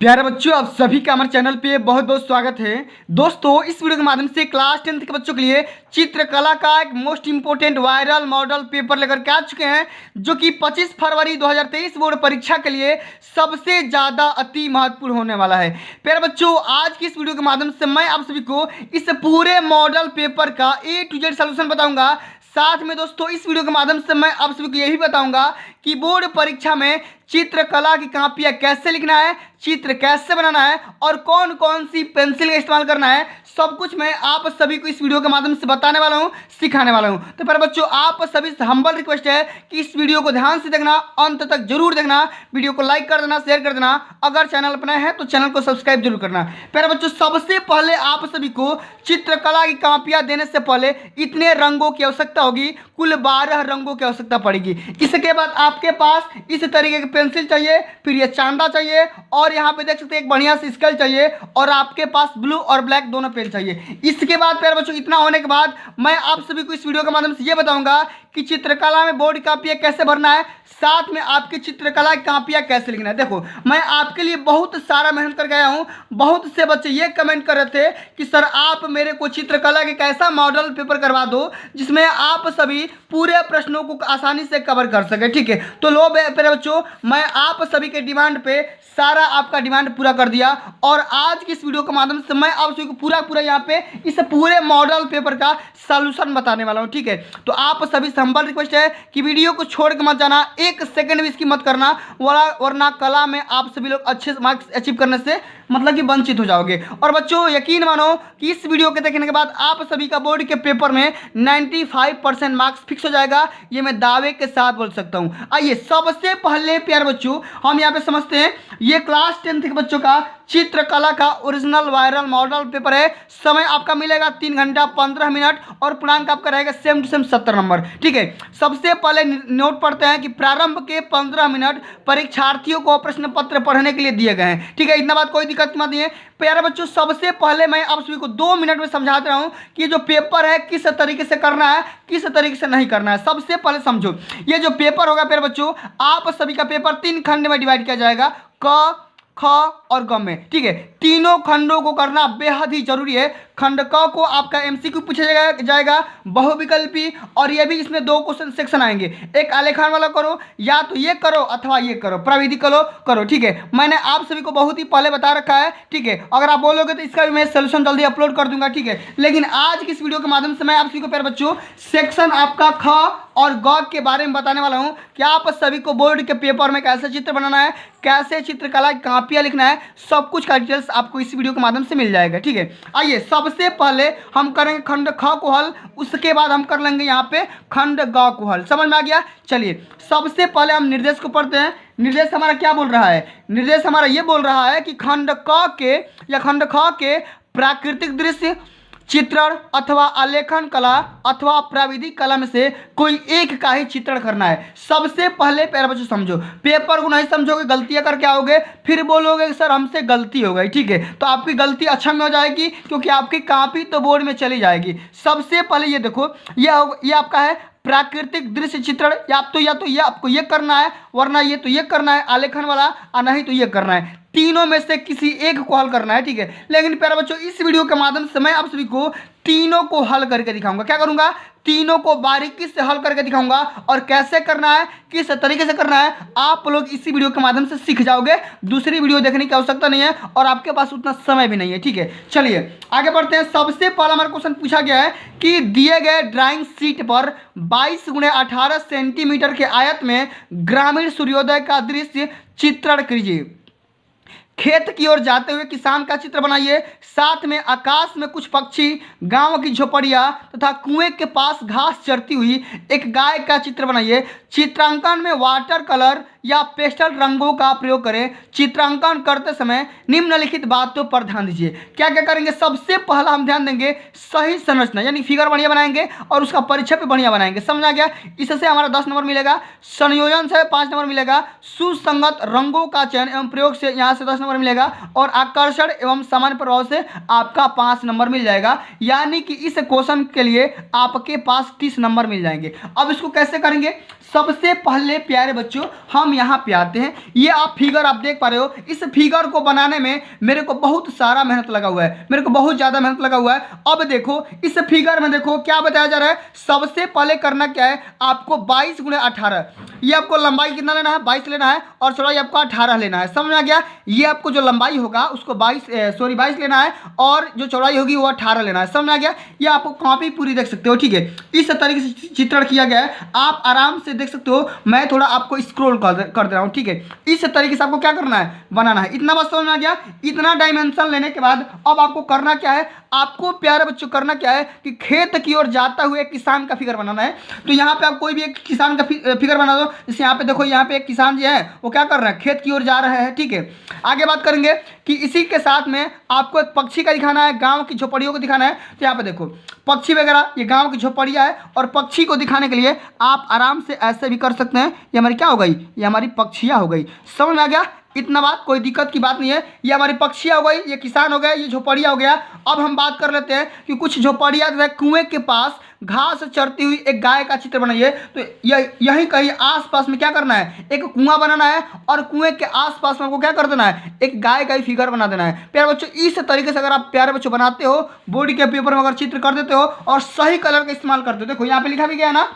प्यारे बच्चों, आप सभी का हमारे चैनल पे बहुत बहुत स्वागत है। दोस्तों, इस वीडियो के माध्यम से क्लास 10th के बच्चों के लिए चित्रकला का एक most important viral model paper लेकर के आ चुके हैं, जो कि 25 फरवरी 2023 बोर्ड परीक्षा के लिए सबसे ज़्यादा अति महत्वपूर्ण होने वाला है। प्यारे बच्चों, आज की इस वीडियो के माध्यम से मैं आप सभी को इस पूरे मॉडल पेपर का A to Z सोल्यूशन बताऊँगा। साथ में दोस्तों, इस वीडियो के माध्यम से मैं आप सभी को यही बताऊंगा कि बोर्ड परीक्षा में चित्रकला की कापियाँ कैसे लिखना है, चित्र कैसे बनाना है और कौन कौन सी पेंसिल का इस्तेमाल करना है, सब कुछ मैं आप सभी को इस वीडियो के माध्यम से बताने वाला हूं, सिखाने वाला हूं। तो पर बच्चों, आप सभी से हम्बल रिक्वेस्ट है कि इस वीडियो को ध्यान से देखना, अंत तक जरूर देखना, वीडियो को लाइक कर देना, शेयर कर देना, अगर चैनल पर नए हैं तो चैनल को सब्सक्राइब जरूर करना। प्यारे बच्चों, सबसे पहले आप सभी को चित्रकला की कापियाँ देने से पहले इतने रंगों की आवश्यकता होगी, कुल 12 रंगों की आवश्यकता पड़ेगी। इसके बाद आपके पास इस तरीके की पेंसिल चाहिए, फिर ये चांदा चाहिए और यहाँ पे देख सकते हैं एक बढ़िया सी स्केल चाहिए और आपके पास ब्लू और ब्लैक दोनों पेन चाहिए। इसके बाद प्यारे बच्चों, इतना होने के बाद मैं आप सभी को इस वीडियो के माध्यम से ये बताऊंगा कि चित्रकला में बोर्ड कापियाँ कैसे भरना है, साथ में आपकी चित्रकला की कापियाँ कैसे लिखना है। देखो, मैं आपके लिए बहुत सारा मेहनत कर गया हूँ। बहुत से बच्चे ये कमेंट कर रहे थे कि सर आप मेरे को चित्रकला के कैसा मॉडल पेपर करवा दो जिसमें आप सभी पूरे प्रश्नों को आसानी से कवर कर सके। ठीक है, तो लो मेरे बच्चों, मैं आप सभी के डिमांड पे सारा आपका डिमांड पूरा कर दिया और आज की इस वीडियो के माध्यम से मैं आप सभी को पूरा यहाँ पे इस पूरे मॉडल पेपर का सॉल्यूशन बताने वाला हूँ। ठीक है, तो आप सभी से हम्बल रिक्वेस्ट है कि वीडियो को छोड़ के मत जाना, एक सेकंड भी इसकी मत करना, वरना कला में आप सभी लोग अच्छे मार्क्स अचीव करने से मतलब कि वंचित हो जाओगे। और बच्चों, यकीन मानो कि इस वीडियो के देखने के बाद आप सभी का बोर्ड के पेपर में 95% मार्क्स फिक्स हो जाएगा, ये मैं दावे के साथ बोल सकता हूँ। आइए सबसे पहले प्यारे बच्चों, हम यहाँ पे समझते हैं ये क्लास 10th के बच्चों का चित्रकला का ओरिजिनल वायरल मॉडल पेपर है। समय आपका मिलेगा 3 घंटा 15 मिनट और पूर्णांक आपका रहेगा सेम टू सेम 70 नंबर। ठीक है, सबसे पहले नोट पढ़ते हैं कि प्रारंभ के 15 मिनट परीक्षार्थियों को प्रश्न पत्र पढ़ने के लिए दिए गए हैं। ठीक है, इतना बात कोई दिक्कत मत नहीं है। प्यारे बच्चों, सबसे पहले मैं आप सभी को 2 मिनट में समझा दे रहा हूँ कि जो पेपर है किस तरीके से करना है, किस तरीके से नहीं करना है। सबसे पहले समझो, ये जो पेपर होगा प्यारे बच्चों, आप सभी का पेपर 3 खंड में डिवाइड किया जाएगा, क ख और ग में। ठीक है, तीनों खंडों को करना बेहद ही जरूरी है। खंड क को आपका एमसीक्यू पूछा जाएगा बहुविकल्पी, और ये भी इसमें 2 क्वेश्चन सेक्शन आएंगे, एक आलेखन वाला करो, या तो ये करो अथवा ये करो, प्राविधिक करो। ठीक है, मैंने आप सभी को बहुत ही पहले बता रखा है। ठीक है, अगर आप बोलोगे तो इसका भी मैं सोल्यूशन जल्दी अपलोड कर दूंगा। ठीक है, लेकिन आज की इस वीडियो के माध्यम से मैं आप सभी को प्यारे बच्चों सेक्शन आपका ख और ग के बारे में बताने वाला हूं कि आप सभी को बोर्ड के पेपर में कैसे चित्र बनाना है, कैसे चित्रकला की कापियाँ लिखना है, सब कुछ का डिटेल्स आपको इस वीडियो के माध्यम से मिल जाएगा। ठीक है, आइए सबसे पहले हम करेंगे खंड ख को हल, उसके बाद हम कर लेंगे यहाँ पे खंड ग को हल। समझ में आ गया? चलिए सबसे पहले हम निर्देश को पढ़ते हैं। निर्देश हमारा क्या बोल रहा है? निर्देश हमारा ये बोल रहा है कि खंड क के या खंड ख के प्राकृतिक दृश्य, चित्रण अथवा आलेखन कला अथवा प्राविधिक कला में से कोई एक का ही चित्रण करना है। सबसे पहले प्यारे बच्चों समझो, पेपर को नहीं समझोगे गलतियां करके आओगे, फिर बोलोगे सर हमसे गलती हो गई। ठीक है, तो आपकी गलती अच्छा में हो जाएगी क्योंकि आपकी कॉपी तो बोर्ड में चली जाएगी। सबसे पहले ये देखो, ये आपका है प्राकृतिक दृश्य चित्रण, या तो ये आपको ये करना है, वरना ये तो ये करना है आलेखन वाला, और नहीं तो ये करना है। तीनों में से किसी एक को हल करना है। ठीक है, लेकिन प्यारे बच्चों इस वीडियो के माध्यम से मैं आप सभी को तीनों को हल करके दिखाऊंगा। क्या करूंगा? तीनों को बारीकी से हल करके दिखाऊंगा, और कैसे करना है, किस तरीके से करना है, आप लोग इसी वीडियो के माध्यम से सीख जाओगे। दूसरी वीडियो देखने की आवश्यकता नहीं है और आपके पास उतना समय भी नहीं है। ठीक है, चलिए आगे बढ़ते हैं। सबसे पहला हमारा क्वेश्चन पूछा गया है कि दिए गए ड्राइंग शीट पर 22 × 18 सेंटीमीटर के आयत में ग्रामीण सूर्योदय का दृश्य चित्रण कीजिए। खेत की ओर जाते हुए किसान का चित्र बनाइए, साथ में आकाश में कुछ पक्षी, गांव की झोपड़ियां तथा कुएं के पास घास चरती हुई एक गाय का चित्र बनाइए। चित्रांकन में वाटर कलर या पेस्टल रंगों का प्रयोग करें। चित्रांकन करते समय निम्नलिखित बातों पर ध्यान दीजिए। क्या क्या करेंगे? सबसे पहला हम ध्यान देंगे सही संरचना, यानी फिगर बढ़िया बनाएंगे और उसका परीक्षा पे बढ़िया बनाएंगे। समझ आ गया? इससे हमारा 10 नंबर मिलेगा। संयोजन से 5 नंबर मिलेगा। सुसंगत रंगों का चयन एवं प्रयोग से यहाँ से 10 नंबर मिलेगा और आकर्षण एवं सामान्य प्रभाव से आपका 5 नंबर मिल जाएगा। यानी कि इस क्वेश्चन के लिए आपके पास 30 नंबर मिल जाएंगे। अब इसको कैसे करेंगे, सबसे पहले प्यारे बच्चों हम यहाँ पे आते हैं। ये आप फिगर आप देख पा रहे हो, इस फिगर को बनाने में मेरे को बहुत सारा मेहनत लगा हुआ है, मेरे को बहुत ज़्यादा मेहनत लगा हुआ है। अब देखो इस फिगर में देखो क्या बताया जा रहा है। सबसे पहले करना क्या है, आपको 22 × 18, ये आपको लंबाई कितना लेना है, 22 लेना है और चौड़ाई आपको 18 लेना है। समझ में आ गया। ये आपको जो लंबाई होगा उसको 22 लेना है और जो चौड़ाई होगी वो 18 लेना है। समझ में आ गया। ये आपको कॉपी पूरी देख सकते हो, ठीक है। इस तरीके से चित्रण किया गया है, आप आराम से देख सकते हो। मैं थोड़ा आपको स्क्रॉल कर दे रहा हूँ, ठीक है। इस तरीके से आपको क्या करना है, बनाना है। इतना बस समझ में आ गया। इतना डायमेंशन लेने के बाद अब आपको करना क्या है, आपको प्यारे बच्चों करना क्या है कि खेत की ओर जाता हुआ एक किसान का फिगर बनाना है। तो यहाँ पे आप कोई भी एक किसान का फिगर बना दो। जैसे यहाँ पे देखो, यहाँ पे एक किसान जी है, वो क्या कर रहे हैं, खेत की ओर जा रहे हैं, ठीक है। आगे बात करेंगे कि इसी के साथ में आपको एक पक्षी का दिखाना है, गाँव की झोपड़ियों को दिखाना है। तो यहाँ पे देखो पक्षी वगैरह, ये गाँव की झोपड़ियाँ है और पक्षी को दिखाने के लिए आप आराम से ऐसे भी कर सकते हैं। ये हमारी क्या हो गई, ये हमारी पक्षियाँ हो गई। समझ में आ गया। इतना बात, कोई दिक्कत की बात नहीं है। ये हमारी पक्षियाँ हो गई, ये किसान हो गए, ये झोपड़िया हो गया। अब हम बात कर लेते हैं कि कुछ झोपड़िया जो है कुएं के पास घास चरती हुई एक गाय का चित्र बनाइए। तो यहीं कहीं आसपास में क्या करना है, एक कुआं बनाना है और कुएं के आसपास में आपको क्या कर देना है, एक गाय का ही फिगर बना देना है। प्यारे बच्चों इस तरीके से अगर आप प्यारे बच्चों बनाते हो, बोर्ड के पेपर में अगर चित्र कर देते हो और सही कलर का इस्तेमाल करते हो, देखो यहाँ पे लिखा भी गया है ना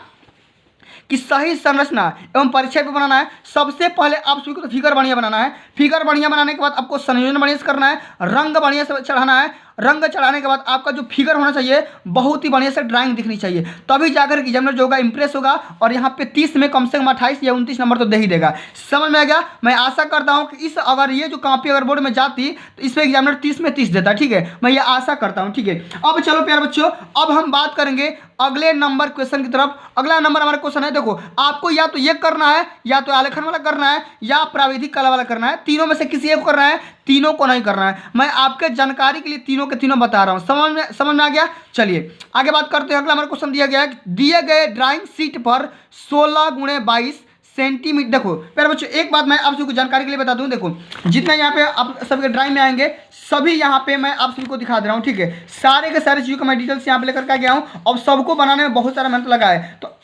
कि सही संरचना एवं परिचय पे बनाना है। सबसे पहले आप सभी को तो फिगर बढ़िया बनाना है। फिगर बढ़िया बनाने के बाद आपको संयोजन बढ़िया से करना है, रंग बढ़िया से चढ़ाना है। रंग चढ़ाने के बाद आपका जो फिगर होना चाहिए बहुत ही बढ़िया से ड्राइंग दिखनी चाहिए, तभी जाकर एग्जामिनर जो होगा इंप्रेस होगा और यहाँ पे 30 में कम से कम 28 या 29 नंबर तो दे ही देगा। समझ में आ गया। मैं आशा करता हूँ कि अगर ये जो कॉपी अगर बोर्ड में जाती तो इस पर एग्जामिनर 30 में 30 देता, ठीक है। मैं ये आशा करता हूँ, ठीक है। अब चलो प्यारे बच्चों, अब हम बात करेंगे अगले नंबर क्वेश्चन की तरफ। अगला नंबर हमारा क्वेश्चन है, देखो आपको या तो ये करना है, या तो आलेखन वाला करना है, या प्राविधिक कला वाला करना है। तीनों में से किसी एक को करना है, तीनों को नहीं करना है। मैं आपके जानकारी के लिए तीनों के तीनों बता रहा हूँ। समझ में आ गया। चलिए आगे बात करते हैं। अगला हमारा क्वेश्चन दिया गया है, दिए गए ड्राइंग शीट पर 16 × 22 सेंटीमीटर। देखो प्यारे बच्चों एक बात मैं आप सबको जानकारी के लिए बता दूं, देखो जितना यहाँ पे आप सबके ड्राइंग में आएंगे सभी यहाँ पे मैं आप सभी को दिखा दे रहा हूँ, ठीक है। सारे के सारे चीज़ों को मैं डिटेल्स यहाँ पे लेकर के गया हूँ। अब सबको बनाने में बहुत सारा मेहनत लगा है, तो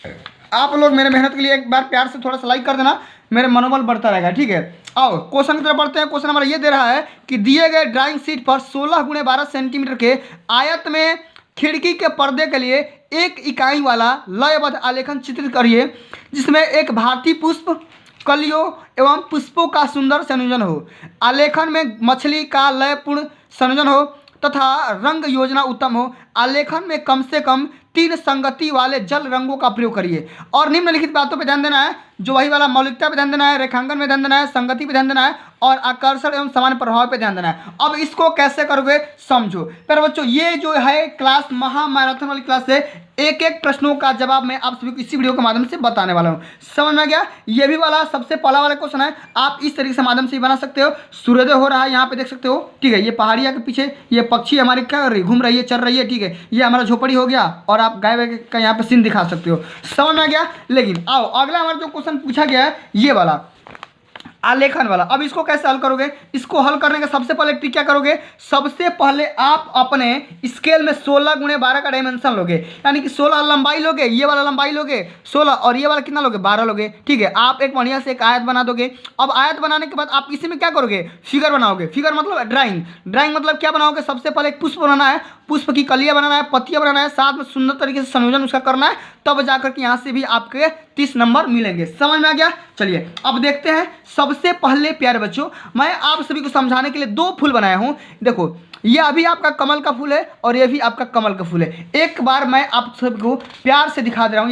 आप लोग मेरे मेहनत के लिए एक बार प्यार से थोड़ा सा लाइक कर देना, मेरे मनोबल बढ़ता रहेगा, ठीक है। आओ क्वेश्चन की तरफ बढ़ते हैं। क्वेश्चन हमारा ये दे रहा है कि दिए गए ड्राइंग शीट पर 16 × 12 सेंटीमीटर के आयत में खिड़की के पर्दे के लिए 1 इकाई वाला लयबद्ध आलेखन चित्रित करिए, जिसमें एक भारतीय पुष्प, कलियों एवं पुष्पों का सुंदर संयोजन हो। आलेखन में मछली का लयपूर्ण संयोजन हो तथा रंग योजना उत्तम हो। आलेखन में कम से कम 3 संगति वाले जल रंगों का प्रयोग करिए और निम्नलिखित बातों पर ध्यान देना है, जो वही वाला मौलिकता पे ध्यान देना है, रेखांकन में ध्यान देना है, संगति पे ध्यान देना है और आकर्षण एवं सामान्य प्रभाव पे ध्यान देना है। अब इसको कैसे करोगे समझो। पर बच्चों ये जो है क्लास महामैराथन वाली क्लास है, एक एक प्रश्नों का जवाब मैं आप सभी को इसी वीडियो के माध्यम से बताने वाला हूँ। समझ में आ गया। ये भी वाला सबसे पहला वाला क्वेश्चन है, आप इस तरीके से माध्यम से बना सकते हो। सूर्योदय हो रहा है यहाँ पे देख सकते हो, ठीक है। ये पहाड़िया के पीछे ये पक्षी हमारी क्या कर रही है, घूम रही है, चल रही है, ठीक है। ये हमारा झोपड़ी हो गया और आप गाय का यहाँ पे सीन दिखा सकते हो। समझ में आ गया। लेकिन आओ अगला हमारा जो क्वेश्चन पूछा गया है ये वाला आलेखन वाला। अब इसको कैसे हल करोगे, इसको हल करने का सबसे पहले ट्रिक क्या करोगे, सबसे पहले आप अपने स्केल में 16 × 12 का डायमेंशन लोगे, यानी कि 16 लंबाई लोगे, ये वाला लंबाई लोगे 16 और ये वाला कितना लोगे 12 लोगे, ठीक है। आप एक बढ़िया से एक आयत बना दोगे। अब आयत बनाने के बाद आप इसी में क्या करोगे, फिगर बनाओगे। फिगर मतलब ड्राइंग मतलब क्या बनाओगे, सबसे पहले एक पुष्प बनाना है, पुष्प की कलियां बनाना है, पत्तियां बनाना है, साथ में सुंदर तरीके से संयोजन उसका करना है, तब जाकर के यहाँ से भी आपके 30 नंबर मिलेंगे। समझ में आ गया। चलिए अब देखते हैं। सबसे पहले प्यारे बच्चों मैं आप सभी को समझाने के लिए 2 फूल बनाया हूँ। देखो ये अभी आपका कमल का फूल है और ये भी आपका कमल का फूल है। एक बार मैं आप सबको प्यार से दिखा दे रहा हूँ।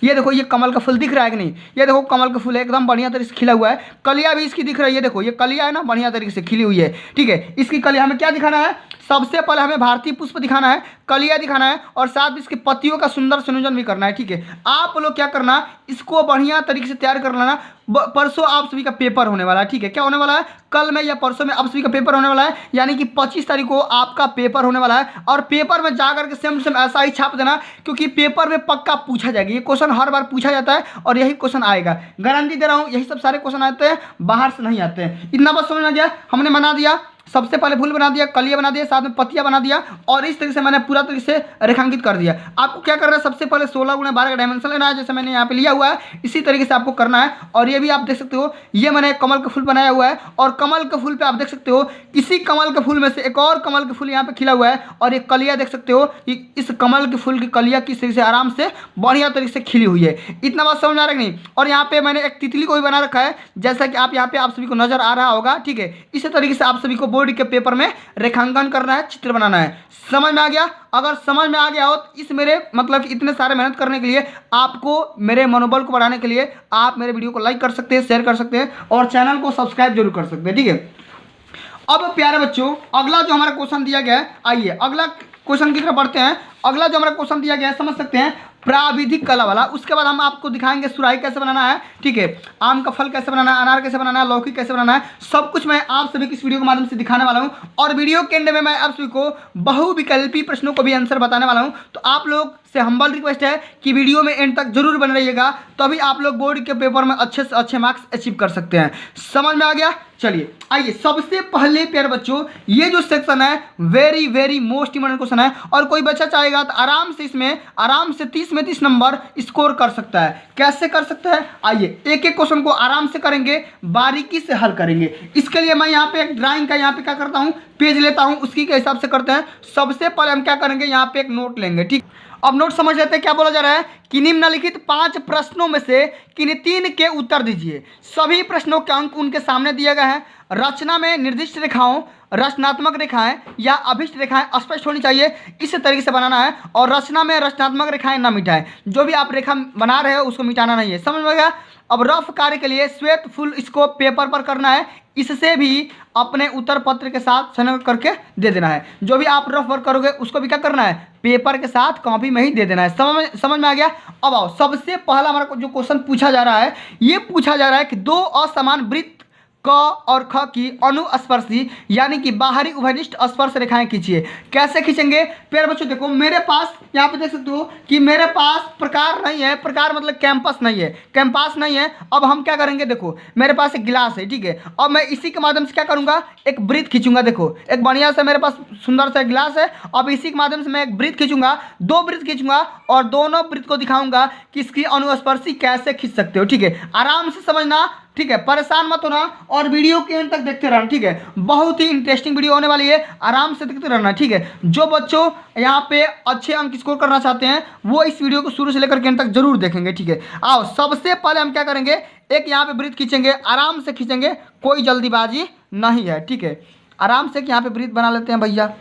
ये देखो ये कमल का फूल दिख रहा है कि नहीं, ये देखो कमल का फूल है, एकदम बढ़िया तरीके से खिला हुआ है। कलियां भी इसकी दिख रही है, देखो ये कलियां है ना, बढ़िया तरीके से खिली हुई है, ठीक है। इसकी कलियां हमें क्या दिखाना है, सबसे पहले हमें भारतीय पुष्प दिखाना है, कलियां दिखाना है और साथ में इसकी पत्तियों का सुंदर संयोजन भी करना है, ठीक है। आप लोग क्या करना, इसको बढ़िया तरीके से तैयार कर लेना, परसों आप सभी का पेपर होने वाला है, ठीक है। क्या होने वाला है? कल में या परसों में आप सभी का पेपर होने वाला है, यानी कि 25 तारीख को आपका पेपर होने वाला है। और पेपर में जाकर के सेम सेम ऐसा ही छाप देना, क्योंकि पेपर में पक्का पूछा जाएगा। ये क्वेश्चन हर बार पूछा जाता है और यही क्वेश्चन आएगा, गारंटी दे रहा हूँ। यही सब सारे क्वेश्चन आते हैं, बाहर से नहीं आते हैं। इतना बस समझ में आ गया। हमने बना दिया, सबसे पहले फूल बना दिया, कलिया बना दिया, साथ में पत्तियां बना दिया, और इस तरीके से मैंने पूरा तरीके से रेखांकित कर दिया। आपको क्या करना है? सबसे पहले 16x12 का डायमेंशन लेना है, जैसे मैंने यहाँ पे लिया हुआ है, इसी तरीके से आपको करना है। और ये भी आप देख सकते हो, ये मैंने कमल का फूल बनाया हुआ है, और कमल के फूल पे आप देख सकते हो इसी कमल के फूल में से एक और कमल के फूल यहाँ पे खिला हुआ है, और एक कलिया देख सकते हो कि इस कमल के फूल की कलिया किस तरीके से आराम से बढ़िया तरीके से खिली हुई है। इतना बात समझ आ रहा है कि नहीं? और यहाँ पे मैंने एक तितली को भी बना रखा है, जैसा कि आप यहाँ पे आप सभी को नजर आ रहा होगा, ठीक है। इसी तरीके से आप सभी को बोर्ड के पेपर में रेखांकन करना है, चित्र बनाना है। समझ में आ गया? अगर समझ में आ गया हो तो इस मेरे मतलब इतने सारे मेहनत करने के लिए, आपको मेरे मनोबल को बढ़ाने के लिए आप मेरे वीडियो को लाइक कर सकते हैं, शेयर कर सकते हैं, और चैनल को सब्सक्राइब जरूर कर सकते हैं, ठीक है। अब प्यारे बच्चों, अगला जो हमारा क्वेश्चन दिया गया है, आइए अगला क्वेश्चन की तरफ बढ़ते हैं। अगला जो हमारा क्वेश्चन दिया गया है, समझ सकते हैं, प्राविधिक कला वाला। उसके बाद हम आपको दिखाएंगे सुराही कैसे बनाना है, ठीक है। आम का फल कैसे बनाना है, अनार कैसे बनाना है, लौकी कैसे बनाना है, सब कुछ मैं आप सभी को इस वीडियो के माध्यम से दिखाने वाला हूं। और वीडियो के एंड में मैं आप सभी को बहुविकल्पी प्रश्नों को भी आंसर बताने वाला हूं। तो आप लोग से हम्बल रिक्वेस्ट है कि वीडियो में एंड तक जरूर बने रहिएगा, तभी आप लोग बोर्ड के पेपर में अच्छे से अच्छे मार्क्स अचीव कर सकते हैं। समझ में आ गया? चलिए आइए, सबसे पहले प्यारे बच्चों, ये जो सेक्शन है very very most important question है, और कोई बच्चा चाहेगा तो आराम से इसमें आराम से 30 में 30 नंबर स्कोर कर सकता है। कैसे कर सकता है? आइए एक एक क्वेश्चन को आराम से करेंगे, बारीकी से हल करेंगे। इसके लिए मैं यहाँ पे एक ड्राइंग का यहाँ पे क्या करता हूँ, पेज लेता हूँ, उसी के हिसाब से करते हैं। सबसे पहले हम क्या करेंगे, यहाँ पे एक नोट लेंगे, ठीक। अब नोट समझ लेते हैं क्या बोला जा रहा है कि निम्नलिखित 5 प्रश्नों में से किन्हीं 3 के उत्तर दीजिए। सभी प्रश्नों के अंक उनके सामने दिए गए हैं। रचना में निर्दिष्ट रेखाओं, रचनात्मक रेखाएं या अभिष्ट रेखाएं स्पष्ट होनी चाहिए, इस तरीके से बनाना है। और रचना में रचनात्मक रेखाएं ना मिटाएं, जो भी आप रेखा बना रहे हो उसको मिटाना नहीं है। समझ में गया? अब रफ कार्य के लिए श्वेत फुल स्कोप पेपर पर करना है, इससे भी अपने उत्तर पत्र के साथ संलग्न करके दे देना है। जो भी आप रफ वर्क करोगे उसको भी क्या करना है, पेपर के साथ कॉपी में ही दे देना है। समझ में आ गया? अब आओ, सबसे पहला हमारा जो क्वेश्चन पूछा जा रहा है, ये पूछा जा रहा है कि 2 असमान वृत्त क और ख की अनुस्पर्शी यानी कि बाहरी उभयनिष्ठ स्पर्श रेखाएं खींचिए। कैसे खींचेंगे? प्यारे बच्चों देखो, मेरे पास यहाँ पे देख सकते हो कि मेरे पास प्रकार नहीं है, प्रकार मतलब कैंपस नहीं है, कैंपास नहीं है। अब हम क्या करेंगे, देखो मेरे पास एक गिलास है, ठीक है। अब मैं इसी के माध्यम से क्या करूँगा, एक वृत्त खींचूंगा। देखो एक बढ़िया सा मेरे पास सुंदर सा गिलास है। अब इसी के माध्यम से मैं एक वृत्त खींचूंगा, 2 वृत्त खींचूंगा, और दोनों वृत्त को दिखाऊंगा कि इसकी अनुस्पर्शी कैसे खींच सकते हो, ठीक है। आराम से समझना, ठीक है, परेशान मत होना, और वीडियो के अंत तक देखते रहना, ठीक है। बहुत ही इंटरेस्टिंग वीडियो होने वाली है, आराम से देखते रहना, ठीक है। जो बच्चों यहाँ पे अच्छे अंक स्कोर करना चाहते हैं वो इस वीडियो को शुरू से लेकर के अंत तक जरूर देखेंगे, ठीक है। आओ, सबसे पहले हम क्या करेंगे, एक यहाँ पे वृत्त खींचेंगे, आराम से खींचेंगे, कोई जल्दीबाजी नहीं है, ठीक है। आराम से यहाँ पे वृत्त बना लेते हैं भैया,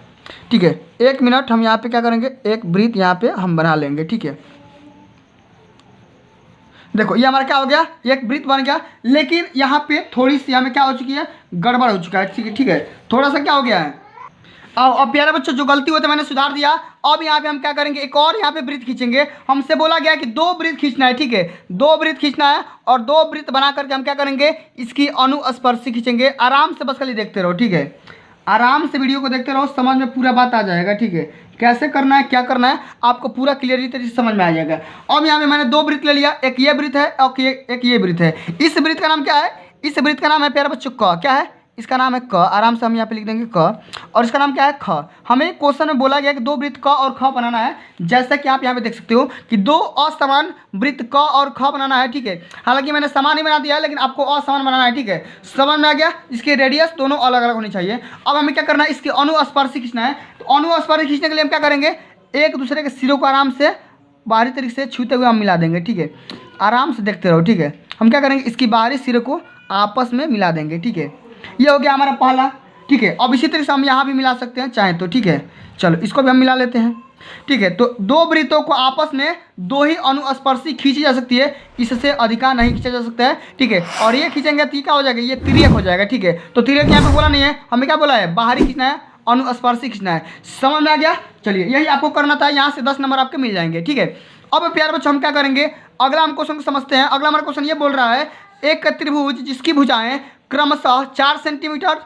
ठीक है। 1 मिनट हम यहाँ पे क्या करेंगे, एक वृत्त यहाँ पे हम बना लेंगे, ठीक है। देखो ये हमारा क्या हो गया, एक वृत्त बन गया, लेकिन यहाँ पे थोड़ी सी हमें क्या हो चुकी है, गड़बड़ हो चुका है, ठीक है, ठीक है। थोड़ा सा क्या हो गया है, अब प्यारे बच्चों जो गलती होती है मैंने सुधार दिया। अब यहाँ पे हम क्या करेंगे, एक और यहाँ पे वृत्त खींचेंगे। हमसे बोला गया कि 2 वृत्त खींचना है, ठीक है, 2 वृत्त खींचना है, और 2 वृत्त बना करके हम क्या करेंगे, इसकी अनुस्पर्शी खींचेंगे। आराम से बस खाली देखते रहो, ठीक है। आराम से वीडियो को देखते रहो, समझ में पूरा बात आ जाएगा, ठीक है। कैसे करना है, क्या करना है, आपको पूरा क्लियरली तरीके से समझ में आ जाएगा। अब यहाँ पे मैंने 2 वृत्त ले लिया, एक ये वृत्त है और एक ये वृत्त है। इस वृत्त का नाम क्या है, इस वृत्त का नाम है प्यारे बच्चों क। क्या है, इसका नाम है क। आराम से हम यहाँ पे लिख देंगे क, और इसका नाम क्या है, ख। हमें क्वेश्चन में बोला गया कि 2 वृत्त क और ख बनाना है, जैसा कि आप यहाँ पे देख सकते हो कि 2 असमान वृत्त क और ख बनाना है, ठीक है। हालांकि मैंने समान ही बना दिया है, लेकिन आपको असमान बनाना है, ठीक है। समझ में आ गया? इसके रेडियस दोनों अलग अलग होनी चाहिए। अब हमें क्या करना है, इसकी अनुस्पर्शी खींचना है। तो अनुस्पर्शी खींचने के लिए हम क्या करेंगे, एक दूसरे के सिरों को आराम से बाहरी तरीके से छूते हुए हम मिला देंगे, ठीक है। आराम से देखते रहो, ठीक है। हम क्या करेंगे, इसकी बाहरी सिरों को आपस में मिला देंगे, ठीक है। ये हो गया हमारा पहला, ठीक है। अब इसी तरीके से हम यहाँ भी मिला सकते हैं चाहे तो, ठीक है। चलो इसको भी हम मिला लेते हैं, ठीक है। तो 2 वृत्तों को आपस में 2 ही अनुस्पर्शी खींची जा सकती है, इससे अधिका नहीं खींचा जा सकता है, ठीक है। और ये खींचेंगे तो क्या हो जाएगा, ये तिर्यक हो जाएगा, ठीक है। तो तिर्यक यहाँ पे बोला नहीं है, हमें क्या बोला है, बाहरी खींचना है, अनुस्पर्शी खींचना है। समझ में आ गया? चलिए यही आपको करना था, यहाँ से 10 नंबर आपके मिल जाएंगे, ठीक है। अब प्यारे बच्चों हम क्या करेंगे, अगला हम क्वेश्चन को समझते हैं। अगला हमारा क्वेश्चन ये बोल रहा है एक त्रिभुज जिसकी भुजाएं क्रमशः 4 सेंटीमीटर,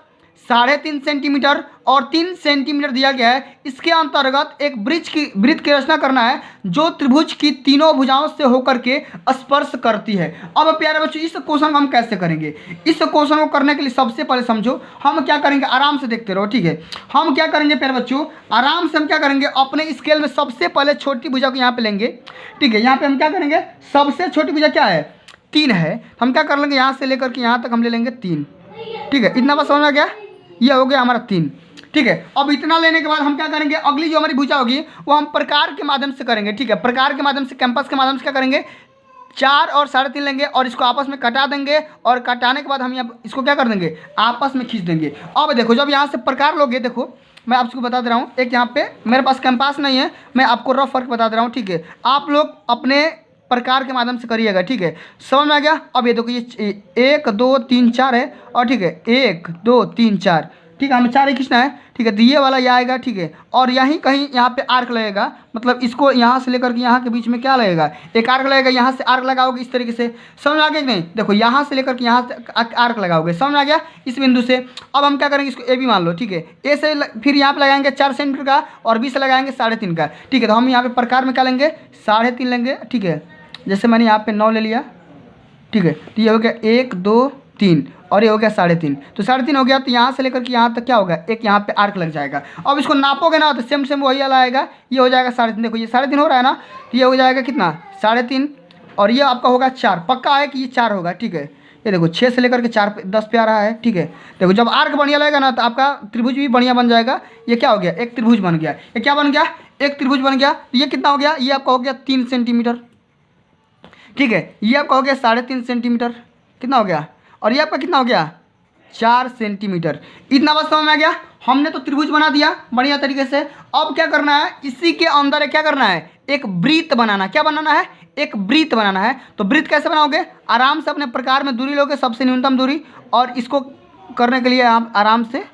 3.5 सेंटीमीटर और 3 सेंटीमीटर दिया गया है, इसके अंतर्गत एक वृत्त की रचना करना है जो त्रिभुज की तीनों भुजाओं से होकर के स्पर्श करती है। अब प्यारे बच्चों इस क्वेश्चन को हम कैसे करेंगे? इस क्वेश्चन को करने के लिए सबसे पहले समझो हम क्या करेंगे, आराम से देखते रहो, ठीक है। हम क्या करेंगे प्यारे बच्चों, आराम से हम क्या करेंगे, अपने स्केल में सबसे पहले छोटी भुजा को यहाँ पे लेंगे, ठीक है। यहाँ पे हम क्या करेंगे, सबसे छोटी भुजा क्या है, 3 है। हम क्या कर लेंगे, यहाँ से लेकर के यहाँ तक हम ले लेंगे 3, ठीक है। इतना बात समझ में गया, ये हो गया हमारा 3, ठीक है। अब इतना लेने के बाद हम क्या करेंगे, अगली जो हमारी भुजा होगी वो हम प्रकार के माध्यम से करेंगे, ठीक है। प्रकार के माध्यम से, कैंपस के माध्यम से क्या करेंगे, 4 और 3.5 लेंगे और इसको आपस में कटा देंगे और कटाने के बाद हम यहाँ इसको क्या कर देंगे, आपस में खींच देंगे। अब देखो जब यहाँ से प्रकार लोगे, देखो मैं आपको बता दे रहा हूँ, एक यहाँ पे मेरे पास कैंपस नहीं है, मैं आपको रफ फर्क बता दे रहा हूँ, ठीक है। आप लोग अपने प्रकार के माध्यम से करिएगा, ठीक है। समझ में आ गया? अब ये देखो ये 1 2 3 4 है और ठीक है 1 2 3 4, ठीक है, हमें 4 ही खींचना है, ठीक है। तो ये वाला ये आएगा, ठीक है। और यहीं कहीं यहाँ पे आर्क लगेगा, मतलब इसको यहाँ से लेकर के यहाँ के बीच में क्या लगेगा, एक आर्क लगेगा। यहाँ से आर्क लगाओगे इस तरीके से, समझ में आ गया कि नहीं? देखो यहाँ से लेकर के यहाँ से आर्क लगाओगे, समझ में आ गया, इस बिंदु से। अब हम क्या करेंगे, इसको ए भी मान लो, ठीक है। ए से फिर यहाँ पे लगाएंगे 4 सेंटीमीटर का और बी से लगाएंगे 3.5 का, ठीक है। तो हम यहाँ पे प्रकार में क्या लेंगे, 3.5 लेंगे, ठीक है। जैसे मैंने यहाँ पे 9 ले लिया, ठीक है। तो ये हो गया 1 2 3 और ये हो गया 3.5, तो 3.5 हो गया। तो यहाँ से लेकर के यहाँ तक क्या होगा, एक यहाँ पे आर्क लग जाएगा। अब इसको नापोगे ना तो सेम वही वाला आएगा, ये हो जाएगा 3.5। देखो ये 3.5 हो रहा है ना, तो ये हो जाएगा कितना, 3.5 और ये आपका होगा 4। पक्का है कि ये 4 होगा, ठीक है। ये देखो 6 से लेकर के 4 10 पे आ रहा है, ठीक है। देखो जब आर्क बढ़िया लगेगा ना तो आपका त्रिभुज भी बढ़िया बन जाएगा। ये क्या हो गया, एक त्रिभुज बन गया। ये क्या बन गया, एक त्रिभुज बन गया। तो ये कितना हो गया, ये आपका हो गया 3 सेंटीमीटर, ठीक है। ये आपका हो गया 3.5 सेंटीमीटर, कितना हो गया, और ये आपका कितना हो गया, 4 सेंटीमीटर। इतना बस समझ में आ गया। हमने तो त्रिभुज बना दिया बढ़िया तरीके से। अब क्या करना है, इसी के अंदर क्या करना है, एक वृत्त बनाना। क्या बनाना है, एक वृत्त बनाना है। तो वृत्त कैसे बनाओगे, आराम से अपने प्रकार में दूरी लोगे, सबसे न्यूनतम दूरी, और इसको करने के लिए आप आराम से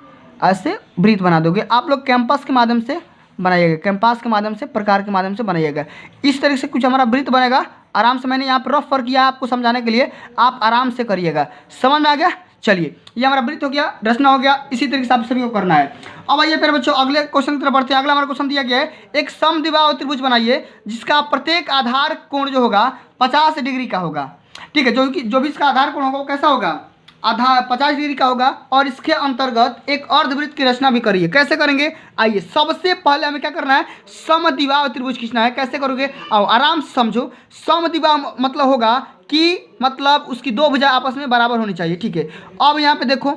ऐसे वृत्त बना दोगे। आप लोग कैंपस के माध्यम से बनाइएगा, कैंपस के माध्यम से, प्रकार के माध्यम से बनाइएगा। इस तरीके से कुछ हमारा वृत्त बनेगा। आराम से मैंने यहाँ पर रफ फर्क किया आपको समझाने के लिए, आप आराम से करिएगा। समझ में आ गया? चलिए ये हमारा वृत्त हो गया, रचना हो गया। इसी तरीके से आप सभी को करना है। अब आइए फिर बच्चों अगले क्वेश्चन की तरफ बढ़ते हैं। अगला हमारा क्वेश्चन दिया गया है, एक समद्विबाहु त्रिभुज बनाइए जिसका प्रत्येक आधार कोण जो होगा 50 डिग्री का होगा, ठीक है। जो भी इसका आधार कोण होगा वो कैसा होगा, आधा 50 डिग्री का होगा। और इसके अंतर्गत एक अर्धवृत्त की रचना भी करिए। कैसे करेंगे, आइए सबसे पहले हमें क्या करना है, समद्विबाहु त्रिभुज खींचना है। कैसे करोगे, आओ आराम से समझो। समद्विबाहु मतलब होगा कि मतलब उसकी 2 भुजा आपस में बराबर होनी चाहिए, ठीक है। अब यहाँ पे देखो,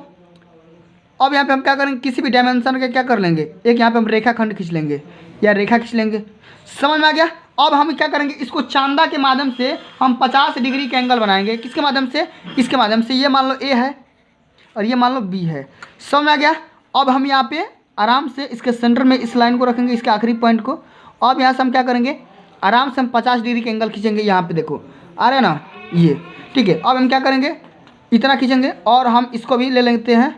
अब यहाँ पे हम क्या करेंगे, किसी भी डायमेंशन का क्या कर लेंगे, एक यहाँ पे हम रेखाखंड खींच लेंगे या रेखा खींच लेंगे। समझ में आ गया? अब हम क्या करेंगे, इसको चांदा के माध्यम से हम 50 डिग्री के एंगल बनाएंगे। किसके माध्यम से, इसके माध्यम से। ये मान लो ए है और ये मान लो बी है। समझ में आ गया? अब हम यहाँ पे आराम से इसके सेंटर में इस लाइन को रखेंगे, इसके आखिरी पॉइंट को। अब यहाँ से हम क्या करेंगे, आराम से हम 50 डिग्री के एंगल खींचेंगे। यहाँ पे देखो आ रहे हैं ना ये, ठीक है। अब हम क्या करेंगे, इतना खींचेंगे और हम इसको भी ले लेते हैं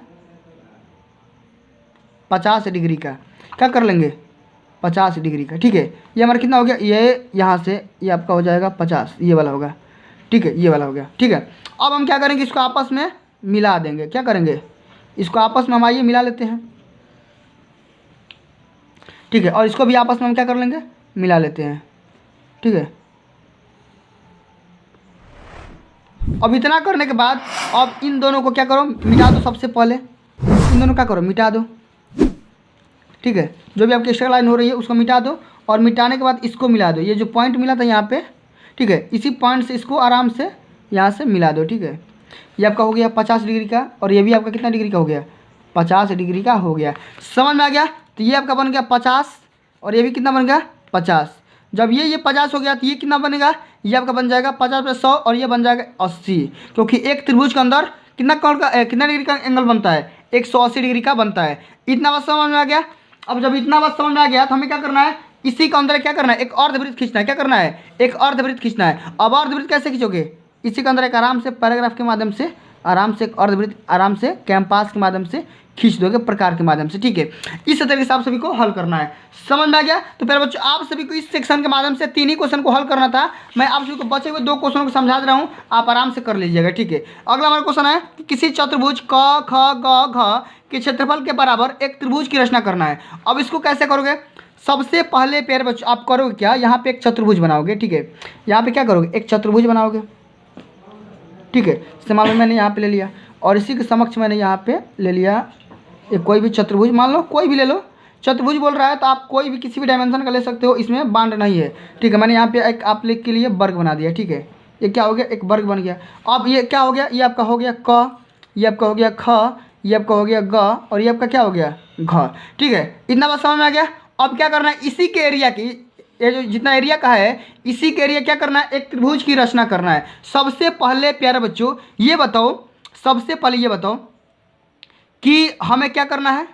50 डिग्री का। क्या कर लेंगे, 50 डिग्री का, ठीक है। ये हमारा कितना हो गया, ये यहाँ से ये आपका हो जाएगा 50, ये वाला होगा, ठीक है। ये वाला हो गया, ठीक है। अब हम क्या करेंगे, इसको आपस में मिला देंगे। क्या करेंगे, इसको आपस में हम आइए मिला लेते हैं, ठीक है। और इसको भी आपस में हम क्या कर लेंगे, मिला लेते हैं, ठीक है। अब इतना करने के बाद अब इन दोनों को क्या करो, मिटा दो। सबसे पहले इन दोनों क्या करो, मिटा दो, ठीक है। जो भी आपकी एक्स्ट्रा लाइन हो रही है उसको मिटा दो और मिटाने के बाद इसको मिला दो। ये जो पॉइंट मिला था यहाँ पे, ठीक है, इसी पॉइंट से इसको आराम से यहाँ से मिला दो, ठीक है। ये आपका हो गया 50 डिग्री का और ये भी आपका कितना डिग्री का हो गया, 50 डिग्री का हो गया। समझ में आ गया? तो ये आपका बन गया 50 और ये भी कितना बन गया 50। जब ये 50 हो गया तो ये कितना बनेगा, ये आपका बन जाएगा 50 + 100 और ये बन जाएगा 80, क्योंकि एक त्रिभुज के अंदर कितना कोण का कितना डिग्री का एंगल बनता है, 180 डिग्री का बनता है। इतना बात समझ में आ गया? अब जब इतना बात समझ में आ गया तो हमें क्या करना है, इसी के अंदर क्या करना है, एक अर्धवृत्त खींचना है। क्या करना है, एक अर्धवृत्त खींचना है। अब अर्धवृत्त कैसे खींचोगे, इसी के अंदर एक आराम से पैराग्राफ के माध्यम से आराम से अर्धवृत्त आराम से कैंपास के माध्यम से खींच दोगे, प्रकार के माध्यम से, ठीक है। इस तरीके से आप सभी को हल करना है। समझ में आ गया? तो प्यारे बच्चों आप सभी को इस सेक्शन के माध्यम से 3 ही क्वेश्चन को हल करना था। मैं आप सभी को बचे हुए 2 क्वेश्चनों को समझा दे रहा हूँ, आप आराम से कर लीजिएगा, ठीक है। अगला हमारा क्वेश्चन है कि किसी चतुर्भुज क ख ग घ के क्षेत्रफल के बराबर एक त्रिभुज की रचना करना है। अब इसको कैसे करोगे? सबसे पहले प्यारे बच्चों आप करोगे क्या, यहाँ पे एक चतुर्भुज बनाओगे, ठीक है। यहाँ पे क्या करोगे, एक चतुर्भुज बनाओगे, ठीक है। जैसे मान लो मैंने यहाँ पे ले लिया और इसी के समक्ष मैंने यहाँ पे ले लिया एक कोई भी चतुर्भुज, मान लो कोई भी ले लो। चतुर्भुज बोल रहा है तो आप कोई भी किसी भी डायमेंशन का ले सकते हो, इसमें बांड नहीं है, ठीक है। मैंने यहाँ पे एक आप लोग के लिए वर्ग बना दिया, ठीक है। ये क्या हो गया, एक वर्ग बन गया। अब ये क्या हो गया, ये आपका हो गया क, ये आपका हो गया ख, ये आपका हो गया ग और ये आपका क्या हो गया घ, ठीक है। इतना बात समझ में आ गया। अब क्या करना है, इसी के एरिया की, ये जो जितना एरिया का है इसी के एरिया क्या करना है, एक त्रिभुज की रचना करना है। सबसे पहले प्यारे बच्चों ये बताओ, सबसे पहले ये बताओ कि हमें क्या करना है।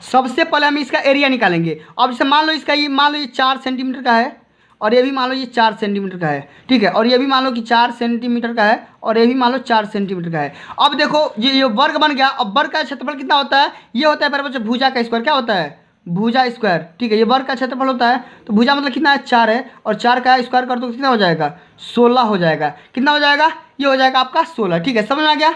सबसे पहले हम इसका एरिया निकालेंगे। अब जैसे मान लो इसका ये, मान लो ये 4 सेंटीमीटर का है और ये भी मान लो ये 4 सेंटीमीटर का है, ठीक है। और ये भी मान लो कि 4 सेंटीमीटर का है और ये भी मान लो 4 सेंटीमीटर का है। अब देखो ये वर्ग बन गया। अब वर्ग का क्षेत्रफल कितना होता है, ये होता है प्यारे बच्चों भुजा का स्क्वायर, क्या होता है भुजा स्क्वायर, ठीक है। ये वर्ग का क्षेत्रफल होता है तो भुजा मतलब कितना है 4 है और 4 का स्क्वायर कर दो कितना हो जाएगा 16 हो जाएगा। कितना हो जाएगा, ये हो जाएगा आपका 16, ठीक है। समझ में आ गया।